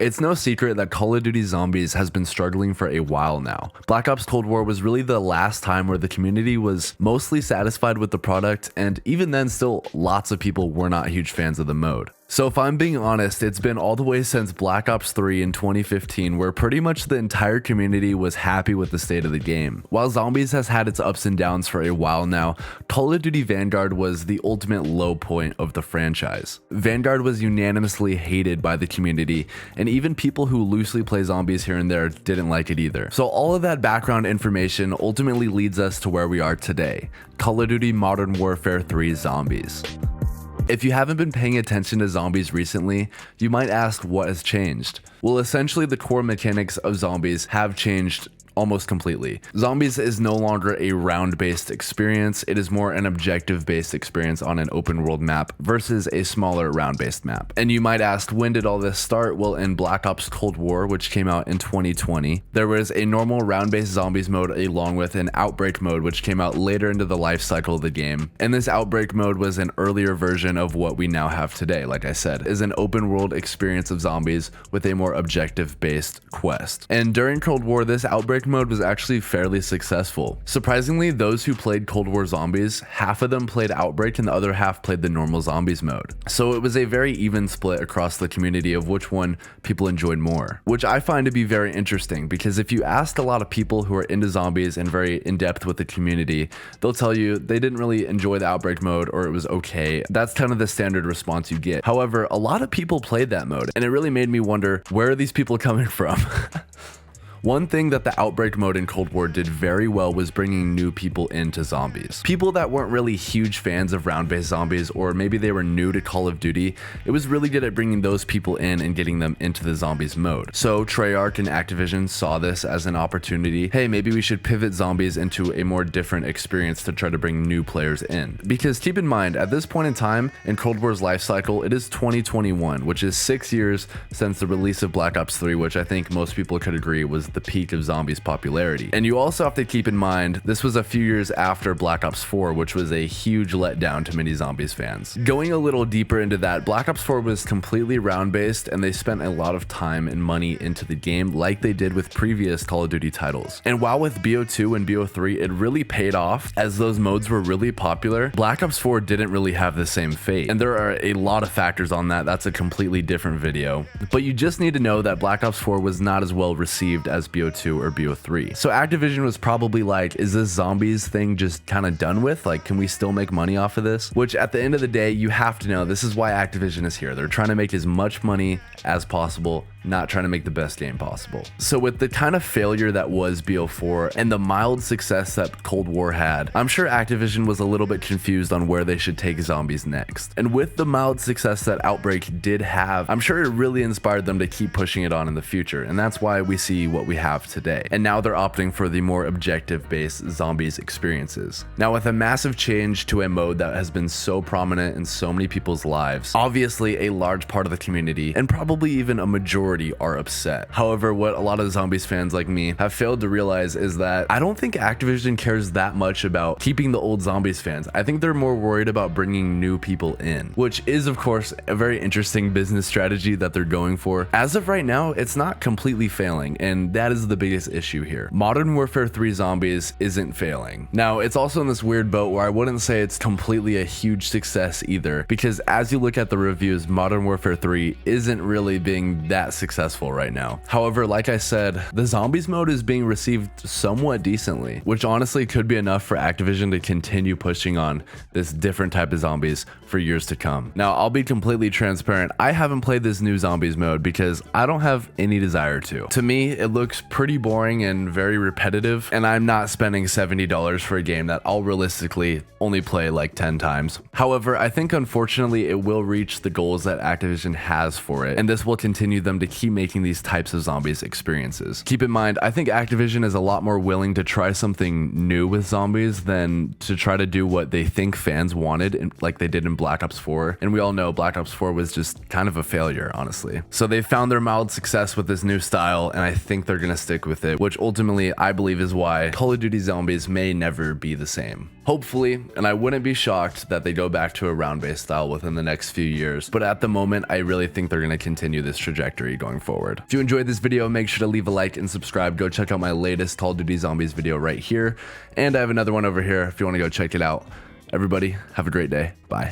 It's no secret that Call of Duty Zombies has been struggling for a while now. Black Ops Cold War was really the last time where the community was mostly satisfied with the product, and even then still lots of people were not huge fans of the mode. So if I'm being honest, it's been all the way since Black Ops 3 in 2015 where pretty much the entire community was happy with the state of the game. While Zombies has had its ups and downs for a while now, Call of Duty Vanguard was the ultimate low point of the franchise. Vanguard was unanimously hated by the community, and even people who loosely play zombies here and there didn't like it either. So all of that background information ultimately leads us to where we are today, Call of Duty Modern Warfare 3 Zombies. If you haven't been paying attention to zombies recently, you might ask what has changed. Well, essentially the core mechanics of zombies have changed almost completely. Zombies is no longer a round-based experience, it is more an objective-based experience on an open world map versus a smaller round-based map. And you might ask, when did all this start? Well, in Black Ops Cold War, which came out in 2020, there was a normal round-based zombies mode along with an Outbreak mode, which came out later into the life cycle of the game. And this Outbreak mode was an earlier version of what we now have today, like I said, is an open world experience of zombies with a more objective-based quest. And during Cold War, this Outbreak mode was actually fairly successful. Surprisingly, those who played Cold War Zombies, half of them played Outbreak and the other half played the normal zombies mode. So it was a very even split across the community of which one people enjoyed more, which I find to be very interesting because if you ask a lot of people who are into zombies and very in depth with the community, they'll tell you they didn't really enjoy the Outbreak mode or it was okay. That's kind of the standard response you get. However, a lot of people played that mode and it really made me wonder, where are these people coming from? One thing that the Outbreak mode in Cold War did very well was bringing new people into zombies. People that weren't really huge fans of round-based zombies, or maybe they were new to Call of Duty, it was really good at bringing those people in and getting them into the zombies mode. So Treyarch and Activision saw this as an opportunity. Hey, maybe we should pivot zombies into a more different experience to try to bring new players in. Because keep in mind, at this point in time in Cold War's life cycle, it is 2021, which is 6 years since the release of Black Ops 3, which I think most people could agree was the peak of zombies popularity. And you also have to keep in mind, this was a few years after Black Ops 4, which was a huge letdown to many zombies fans. Going a little deeper into that, Black Ops 4 was completely round-based and they spent a lot of time and money into the game like they did with previous Call of Duty titles. And while with BO2 and BO3 it really paid off as those modes were really popular, Black Ops 4 didn't really have the same fate. And there are a lot of factors on that. That's a completely different video. But you just need to know that Black Ops 4 was not as well received as BO2 or BO3. So Activision was probably like, is this zombies thing just kind of done with? Like, can we still make money off of this? Which at the end of the day, you have to know this is why Activision is here. They're trying to make as much money as possible, not trying to make the best game possible. So with the kind of failure that was BO4 and the mild success that Cold War had, I'm sure Activision was a little bit confused on where they should take zombies next. And with the mild success that Outbreak did have, I'm sure it really inspired them to keep pushing it on in the future. And that's why we see what we have today. And now they're opting for the more objective-based zombies experiences. Now with a massive change to a mode that has been so prominent in so many people's lives, obviously a large part of the community and probably even a majority are upset. However, what a lot of zombies fans like me have failed to realize is that I don't think Activision cares that much about keeping the old zombies fans. I think they're more worried about bringing new people in, which is of course a very interesting business strategy that they're going for. As of right now, it's not completely failing, and that is the biggest issue here. Modern Warfare 3 Zombies isn't failing. Now, it's also in this weird boat where I wouldn't say it's completely a huge success either, because as you look at the reviews, Modern Warfare 3 isn't really being that successful right now. However, like I said, the zombies mode is being received somewhat decently, which honestly could be enough for Activision to continue pushing on this different type of zombies for years to come. Now, I'll be completely transparent. I haven't played this new zombies mode because I don't have any desire to. To me, it looks pretty boring and very repetitive, and I'm not spending $70 for a game that I'll realistically only play like 10 times. However, I think unfortunately it will reach the goals that Activision has for it, and this will continue them to keep making these types of zombies experiences. Keep in mind, I think Activision is a lot more willing to try something new with zombies than to try to do what they think fans wanted, like they did in Black Ops 4. And we all know Black Ops 4 was just kind of a failure, honestly. So they found their mild success with this new style, and I think they're gonna stick with it, which ultimately I believe is why Call of Duty Zombies may never be the same. Hopefully, and I wouldn't be shocked that they go back to a round-based style within the next few years, but at the moment, I really think they're gonna continue this trajectory going forward. If you enjoyed this video, make sure to leave a like and subscribe. Go check out my latest Call of Duty Zombies video right here. And I have another one over here if you want to go check it out. Everybody, have a great day. Bye.